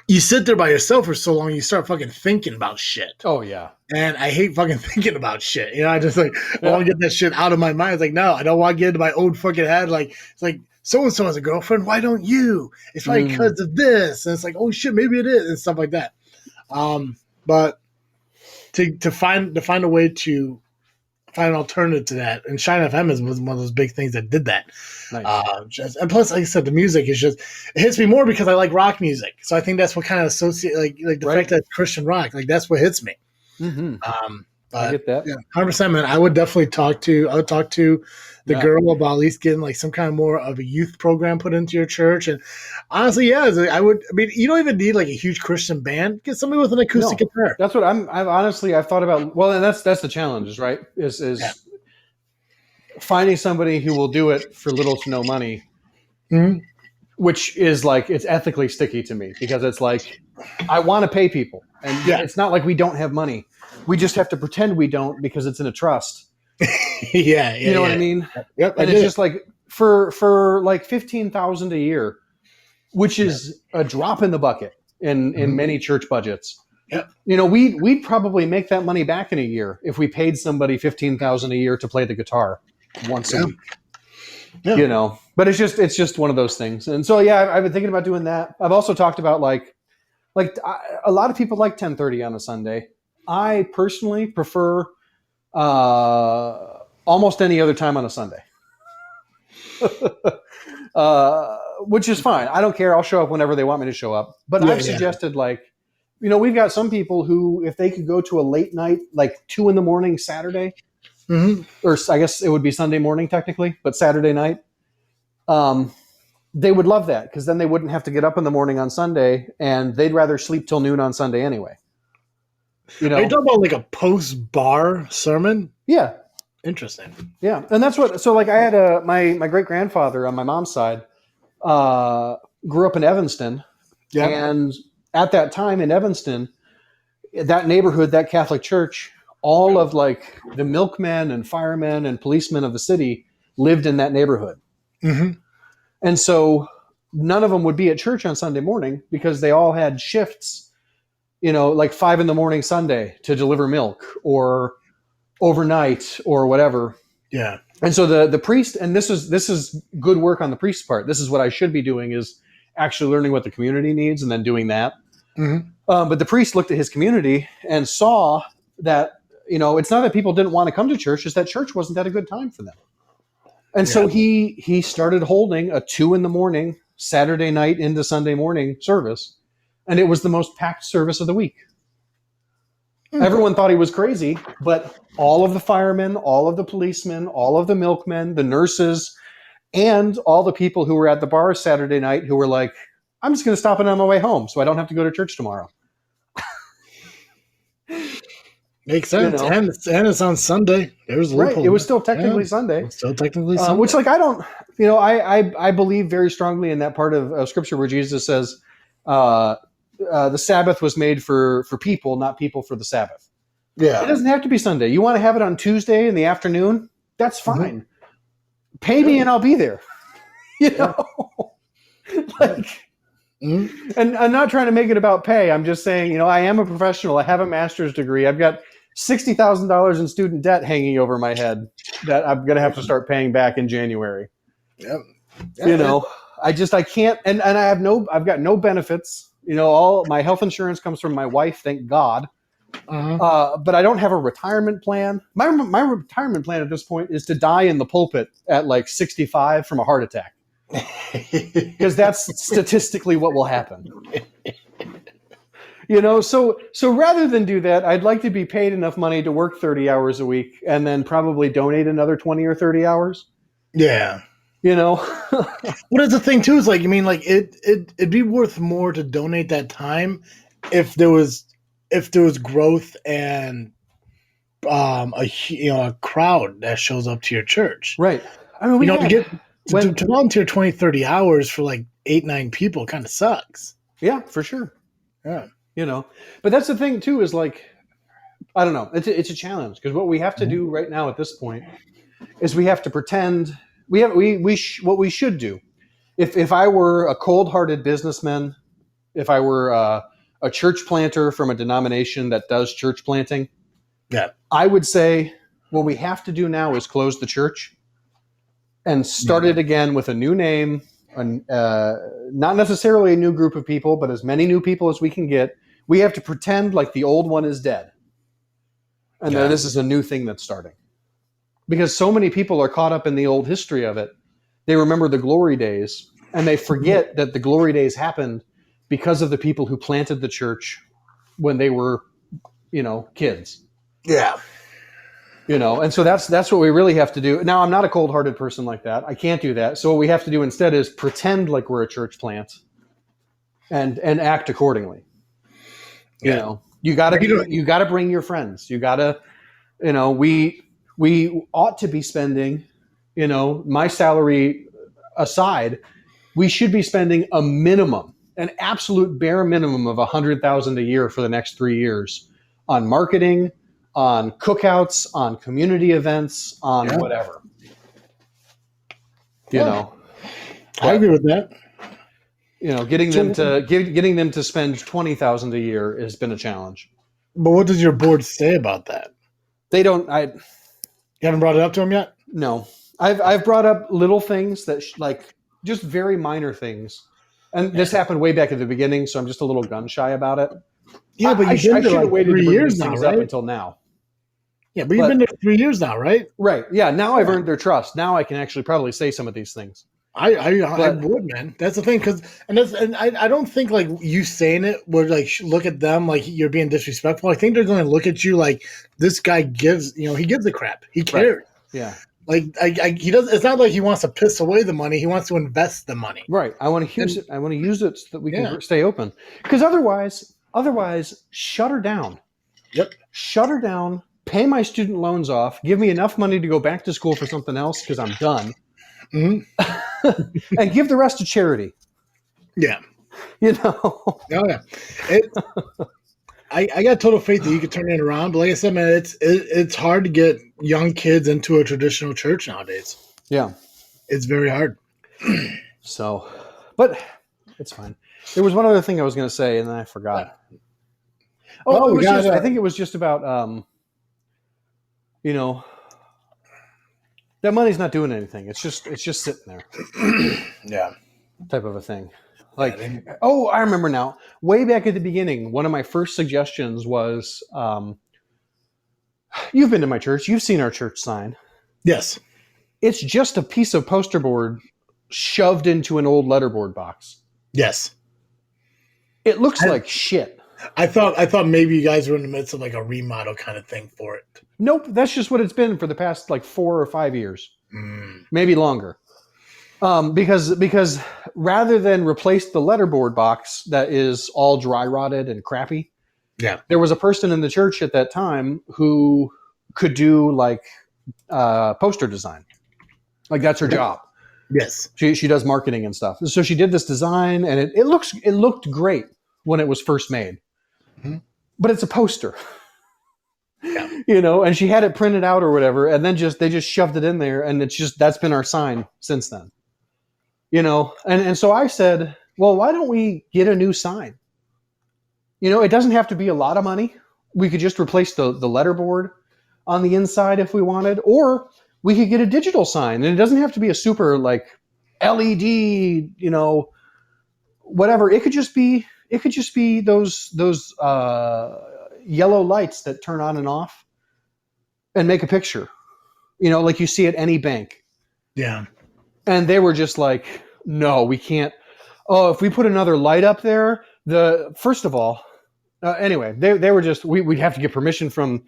you sit there by yourself for so long, you start fucking thinking about shit. Oh yeah. And I hate fucking thinking about shit. I just like, I want to get that shit out of my mind. It's like, no, I don't want to get into my own fucking head. Like, it's like, so-and-so has a girlfriend. Why don't you? It's probably because of this. And it's like, oh shit, maybe it is. And stuff like that. But to find a way to find an alternative to that, and Shine FM was one of those big things that did that. Nice. And plus, like I said, the music is just, it hits me more because I like rock music. So I think that's what kind of associate like the fact that it's Christian rock, like that's what hits me. But I get that. Yeah, 100%, man. I would definitely talk to the girl about at least getting like some kind of more of a youth program put into your church. And honestly, yeah, I would. I mean, you don't even need like a huge Christian band. Get somebody with an acoustic guitar. That's what I've thought about. Well, and that's the challenge, right? Is finding somebody who will do it for little to no money, which is like, it's ethically sticky to me because it's like, I want to pay people, and it's not like we don't have money. We just have to pretend we don't because it's in a trust. You know what I mean? Yep. And it's just like for like $15,000 a year, which is a drop in the bucket in many church budgets. Yep. We'd probably make that money back in a year if we paid somebody $15,000 a year to play the guitar once a week. Yeah. But it's just one of those things. And so I've been thinking about doing that. I've also talked about like a lot of people like 10:30 on a Sunday. I personally prefer almost any other time on a Sunday, which is fine. I don't care. I'll show up whenever they want me to show up. But I've suggested we've got some people who, if they could go to a late night, like 2 a.m. Saturday, or I guess it would be Sunday morning technically, but Saturday night, they would love that because then they wouldn't have to get up in the morning on Sunday, and they'd rather sleep till noon on Sunday anyway. Are you talking about like a post-bar sermon? Yeah. Interesting. Yeah. And that's what, so like I had my great-grandfather on my mom's side grew up in Evanston. Yeah. And at that time in Evanston, that neighborhood, that Catholic church, all of like the milkmen and firemen and policemen of the city lived in that neighborhood. And so none of them would be at church on Sunday morning because they all had shifts, like 5 a.m. Sunday to deliver milk or overnight or whatever. Yeah. And so the priest, and this is good work on the priest's part. This is what I should be doing, is actually learning what the community needs and then doing that. But the priest looked at his community and saw that, it's not that people didn't want to come to church, it's that church wasn't at a good time for them. And so he started holding a 2 a.m. Saturday night into Sunday morning service And it was the most packed service of the week. Everyone thought he was crazy, but all of the firemen, all of the policemen, all of the milkmen, the nurses, and all the people who were at the bar Saturday night who were like, I'm just going to stop it on my way home so I don't have to go to church tomorrow. Makes sense. You know? And it's on Sunday. There's a Right. loophole. It was still technically Sunday. It's still technically Sunday. Which, like, I don't, you know, I believe very strongly in that part of Scripture where Jesus says the Sabbath was made for people, not people for the Sabbath. Yeah. It doesn't have to be Sunday. You want to have it on Tuesday in the afternoon? That's fine. Mm-hmm. Pay me and I'll be there. You know? Like, and I'm not trying to make it about pay. I'm just saying, you know, I am a professional. I have a master's degree. I've got $60,000 in student debt hanging over my head that I'm going to have to start paying back in January. Yep. You know, I can't, and I've got no benefits. You know, all my health insurance comes from my wife, thank God. But I don't have a retirement plan. My retirement plan at this point is to die in the pulpit at like 65 from a heart attack. Because that's statistically what will happen. You know, so rather than do that, I'd like to be paid enough money to work 30 hours a week and then probably donate another 20 or 30 hours. Yeah. You know? What is the thing too is like, I mean, like it'd be worth more to donate that time if there was growth and a crowd that shows up to your church. Right. I mean, to volunteer 20, 30 hours for like 8-9 people kind of sucks. Yeah, for sure. Yeah. You know, but that's the thing too, is like, I don't know. It's a challenge because what we have to do right now at this point is we have to pretend what we should do. If I were a cold-hearted businessman, if I were a church planter from a denomination that does church planting, yeah, I would say what we have to do now is close the church and start it again with a new name, not necessarily a new group of people, but as many new people as we can get. We have to pretend like the old one is dead. And that this is a new thing that's starting. Because so many people are caught up in the old history of it. They remember the glory days, and they forget that the glory days happened because of the people who planted the church when they were, you know, kids. Yeah. You know, and so that's what we really have to do. Now, I'm not a cold-hearted person like that. I can't do that. So what we have to do instead is pretend like we're a church plant and act accordingly. You know, you gotta bring your friends. You gotta, you know, we ought to be spending, you know, my salary aside, we should be spending a minimum, an absolute bare minimum of $100,000 a year for the next 3 years on marketing, on cookouts, on community events, on whatever. You know, I agree with that. You know, getting them to spend $20,000 a year has been a challenge. But what does your board say about that? They don't. You haven't brought it up to them yet? No, I've brought up little things that like just very minor things, and this happened way back at the beginning, so I'm just a little gun shy about it. Yeah, but I should have waited 3 years now, right? up until now. Yeah, but you've been there 3 years now, right? Right. Yeah. Now I've earned their trust. Now I can actually probably say some of these things. I would, man. That's the thing, and I don't think like you saying it would like look at them like you're being disrespectful. I think they're going to look at you like this guy gives, you know, he gives a crap. He cares. Right. Yeah. Like he does. It's not like he wants to piss away the money. He wants to invest the money. Right. I want to use it. I want to use it so that we can stay open. Because otherwise, shut her down. Yep. Shut her down. Pay my student loans off. Give me enough money to go back to school for something else because I'm done. Mm-hmm. And give the rest to charity. Yeah. You know? Oh, yeah. I got total faith that you could turn it around. But like I said, man, it's hard to get young kids into a traditional church nowadays. Yeah. It's very hard. So, but it's fine. There was one other thing I was going to say, and then I forgot. I think it was just about, you know, that money's not doing anything. It's just sitting there. Yeah. Type of a thing. Like, I remember now. Way back at the beginning, one of my first suggestions was, you've been to my church. You've seen our church sign. Yes. It's just a piece of poster board shoved into an old letterboard box. Yes. It looks like shit. I thought maybe you guys were in the midst of like a remodel kind of thing for it. Nope, that's just what it's been for the past like 4 or 5 years, maybe longer. Because rather than replace the letterboard box that is all dry rotted and crappy, there was a person in the church at that time who could do like poster design. Like that's her job. Yes, she does marketing and stuff. So she did this design, and it looked great when it was first made, but it's a poster. Yeah. And she had it printed out or whatever, and then they just shoved it in there, and that's been our sign since then. And so I said, well, why don't we get a new sign? It doesn't have to be a lot of money. We could just replace the letterboard on the inside if we wanted, or we could get a digital sign, and it doesn't have to be a super like LED, whatever. It could just be those yellow lights that turn on and off and make a picture, like you see at any bank. Yeah. And they were just like, no, we can't. Oh, if we put another light up there, first of all, anyway, they were just, we'd have to get permission from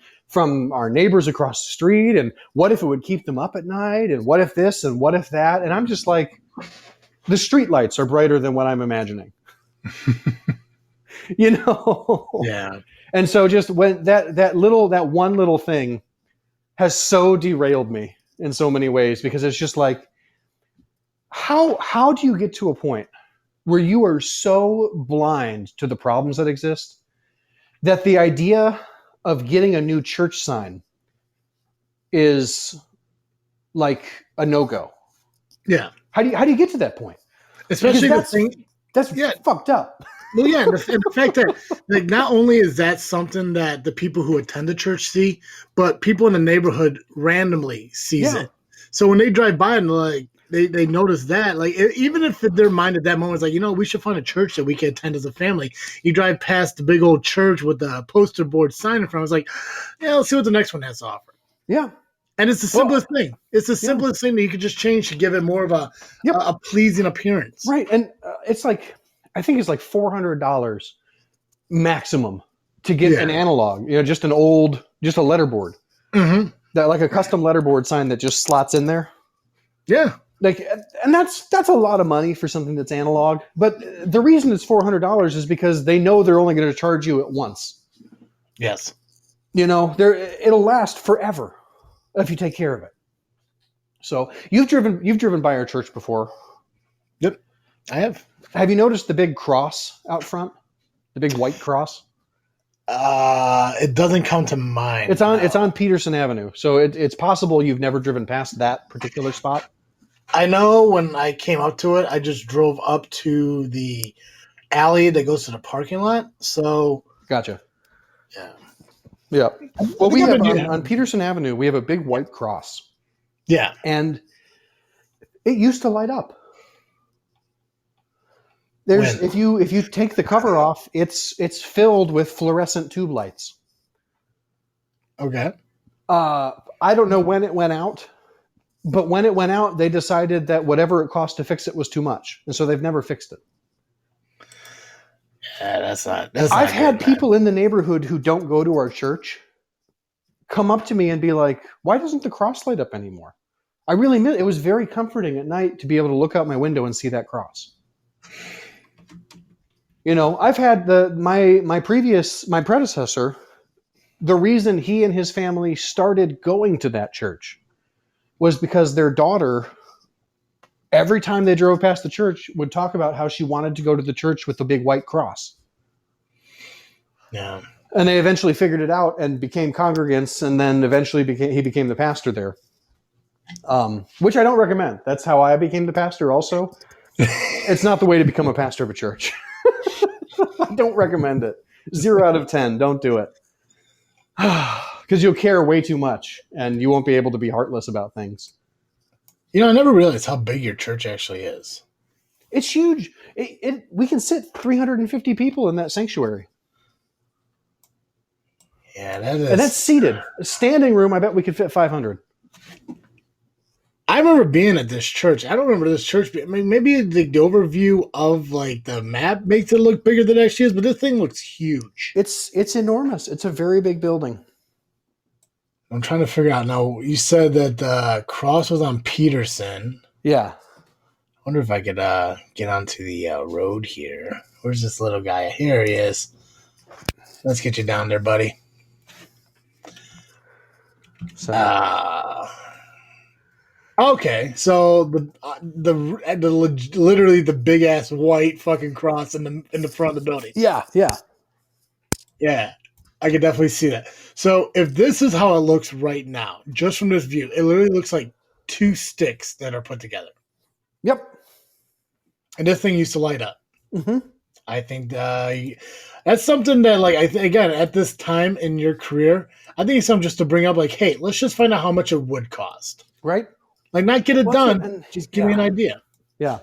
our neighbors across the street. And what if it would keep them up at night? And what if this and what if that? And I'm just like, the street lights are brighter than what I'm imagining. Yeah. And so just when that one little thing has so derailed me in so many ways, because it's just like, how do you get to a point where you are so blind to the problems that exist that the idea of getting a new church sign is like a no-go? Yeah. How do you get to that point? Especially that's fucked up. Well, yeah, and the fact that like not only is that something that the people who attend the church see, but people in the neighborhood randomly sees it. So when they drive by and like they notice that, like even if their mind at that moment is like, we should find a church that we can attend as a family. You drive past the big old church with the poster board sign in front. It's like, yeah, let's see what the next one has to offer. Yeah. And it's the simplest thing. It's the simplest thing that you could just change to give it more of a pleasing appearance. Right. And it's like, I think it's like $400 maximum to get an analog, just a letterboard. Mm-hmm. That like a custom letterboard sign that just slots in there. Yeah. Like, and that's a lot of money for something that's analog. But the reason it's $400 is because they know they're only going to charge you it once. Yes. It'll last forever if you take care of it. So you've driven by our church before. Yep, I have. Have you noticed the big cross out front? The big white cross? It doesn't come to mind. It's on Peterson Avenue. So it's possible you've never driven past that particular spot. I know when I came up to it, I just drove up to the alley that goes to the parking lot. So gotcha. Yeah. Yeah. Well, we have on Peterson Avenue, we have a big white cross. Yeah. And it used to light up. If you take the cover off, it's filled with fluorescent tube lights. Okay. I don't know when it went out, but when it went out, they decided that whatever it cost to fix it was too much, and so they've never fixed it. Yeah, that's not. I've had people in the neighborhood who don't go to our church come up to me and be like, "Why doesn't the cross light up anymore?" I really miss it. It was very comforting at night to be able to look out my window and see that cross. I've had my predecessor, the reason he and his family started going to that church was because their daughter, every time they drove past the church, would talk about how she wanted to go to the church with the big white cross. Yeah. And they eventually figured it out and became congregants, and then eventually he became the pastor there. Which I don't recommend. That's how I became the pastor also. It's not the way to become a pastor of a church. I don't recommend it. 0 out of 10. Don't do it. Because you'll care way too much and you won't be able to be heartless about things. I never realized how big your church actually is. It's huge. We can sit 350 people in that sanctuary. Yeah, that is. And that's seated. A standing room, I bet we could fit 500. I remember being at this church. I don't remember this church. I mean, maybe the overview of like the map makes it look bigger than it actually is, but this thing looks huge. It's enormous. It's a very big building. I'm trying to figure out now. You said that the cross was on Peterson. Yeah. I wonder if I could get onto the road here. Where's this little guy? Here he is. Let's get you down there, buddy. So okay, so literally the big ass white fucking cross in the front of the building. yeah. Yeah, I could definitely see that. So if this is how it looks right now, just from this view, it literally looks like two sticks that are put together. Yep. And this thing used to light up. Mm-hmm. I think that's something that, like, again, at this time in your career, I think it's something just to bring up, like, hey, let's just find out how much it would cost. Right. Like, not get it Well, done, and- just give me an idea. Yeah.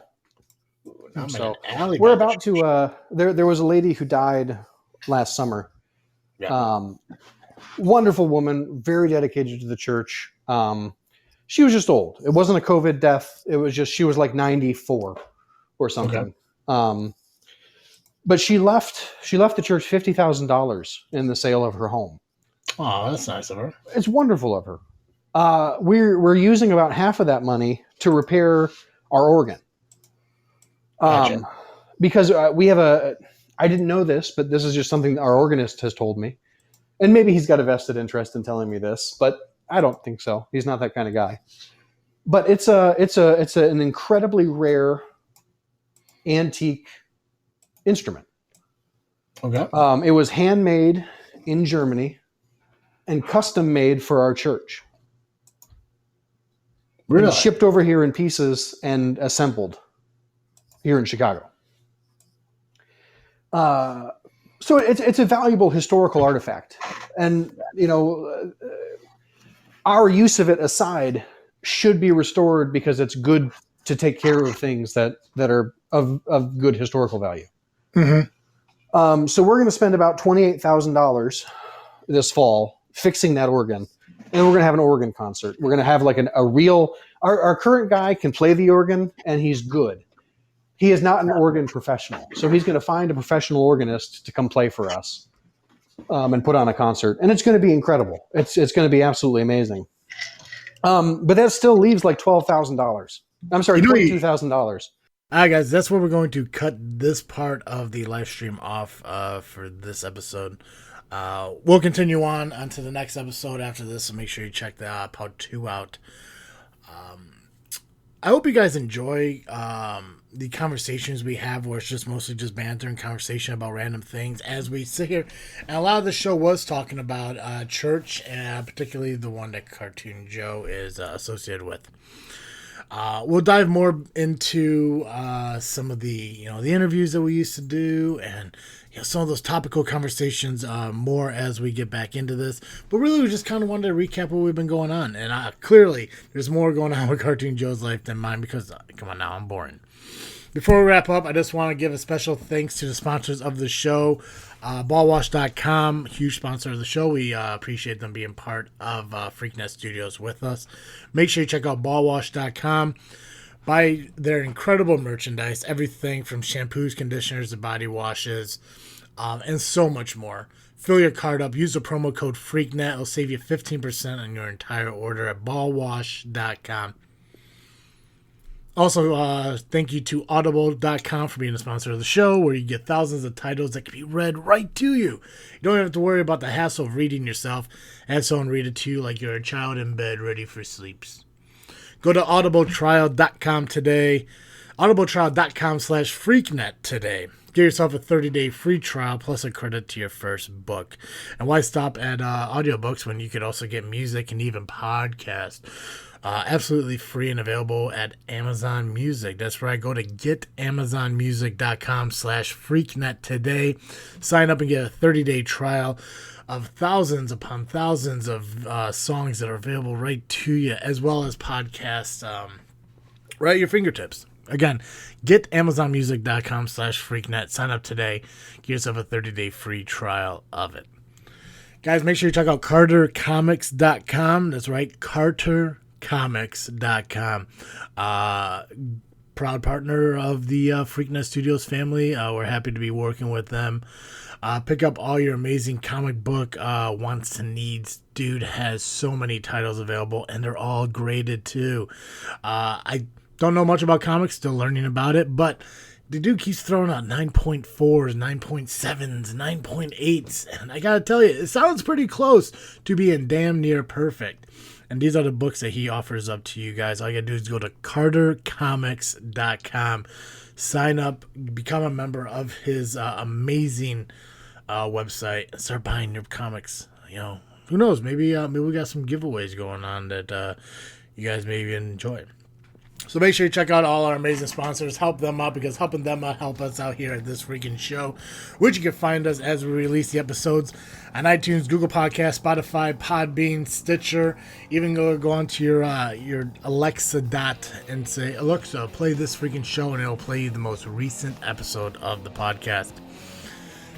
I'm So, in an alley We're by the about to. There was a lady who died last summer. Yeah. Wonderful woman, very dedicated to the church. She was just old. It wasn't a COVID death. It was just she was like 94 or something. Okay. But she left the church $50,000 in the sale of her home. Oh, that's nice of her. It's wonderful of her. We're using about half of that money to repair our organ. Gotcha. Because we have I didn't know this, but this is just something that our organist has told me. And maybe he's got a vested interest in telling me this, but I don't think so. He's not that kind of guy. But it's an incredibly rare antique instrument. Okay. It was handmade in Germany and custom made for our church. Really? And shipped over here in pieces and assembled here in Chicago. So it's a valuable historical artifact. And, our use of it aside should be restored because it's good to take care of things that are of good historical value. Mm-hmm. So we're going to spend about $28,000 this fall fixing that organ. And we're going to have an organ concert. We're going to have like a real, our current guy can play the organ and he's good. He is not an organ professional. So he's going to find a professional organist to come play for us and put on a concert. And it's going to be incredible. It's going to be absolutely amazing. But that still leaves like $12,000. I'm sorry, $22,000. All right, guys, that's where we're going to cut this part of the live stream off for this episode. We'll continue on to the next episode after this, so make sure you check the part 2 out. I hope you guys enjoy the conversations we have, where it's just mostly just banter and conversation about random things as we sit here. And a lot of the show was talking about church, and particularly the one that Cartoon Joe is associated with. We'll dive more into some of the the interviews that we used to do, and some of those topical conversations more as we get back into this. But really, we just kind of wanted to recap what we've been going on, and clearly there's more going on with Cartoon Joe's life than mine, because come on now, I'm boring. Before we wrap up, I just want to give a special thanks to the sponsors of the show. Ballwash.com, huge sponsor of the show. We appreciate them being part of FreakNet Studios with us. Make sure you check out Ballwash.com. Buy their incredible merchandise, everything from shampoos, conditioners, to body washes, and so much more. Fill your cart up. Use the promo code FreakNet. It'll save you 15% on your entire order at Ballwash.com. Also, thank you to Audible.com for being a sponsor of the show, where you get thousands of titles that can be read right to you. You don't have to worry about the hassle of reading yourself. Have someone read it to you like you're a child in bed ready for sleeps. Go to audibletrial.com today. audibletrial.com/freaknet today. Get yourself a 30-day free trial plus a credit to your first book. And why stop at audiobooks when you could also get music and even podcasts? Absolutely free and available at Amazon Music. That's right. Go to getamazonmusic.com/freaknet today. Sign up and get a 30-day trial of thousands upon thousands of songs that are available right to you, as well as podcasts right at your fingertips. Again, getamazonmusic.com/freaknet. Sign up today. Get yourself a 30-day free trial of it. Guys, make sure you check out cartercomics.com. That's right, cartercomics.com. cartercomics.com. Proud partner of the Freakin' Studios family. We're happy to be working with them. Pick up all your amazing comic book wants and needs. Dude has so many titles available, and they're all graded too. I don't know much about comics, still learning about it, but the dude keeps throwing out 9.4s, 9.7s, 9.8s, and I gotta tell you, it sounds pretty close to being damn near perfect. And these are the books that he offers up to you guys. All you gotta do is go to cartercomics.com, sign up, become a member of his amazing website, and start buying your comics. You know, who knows? Maybe we got some giveaways going on that you guys may even enjoy. So make sure you check out all our amazing sponsors. Help them out, because helping them out help us out here at This Freakin' Show, which you can find us as we release the episodes on iTunes, Google Podcasts, Spotify, Podbean, Stitcher. Even go onto your Alexa dot and say, Alexa, play This Freakin' Show, and it'll play you the most recent episode of the podcast.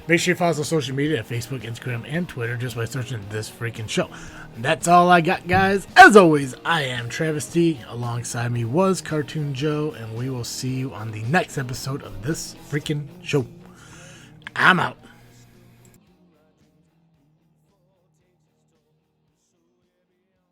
Make sure you follow us on social media at Facebook, Instagram, and Twitter just by searching This Freakin' Show. That's all I got, guys. As always, I am Travesty. Alongside me was Cartoon Joe, and we will see you on the next episode of This Freakin' Show. I'm out.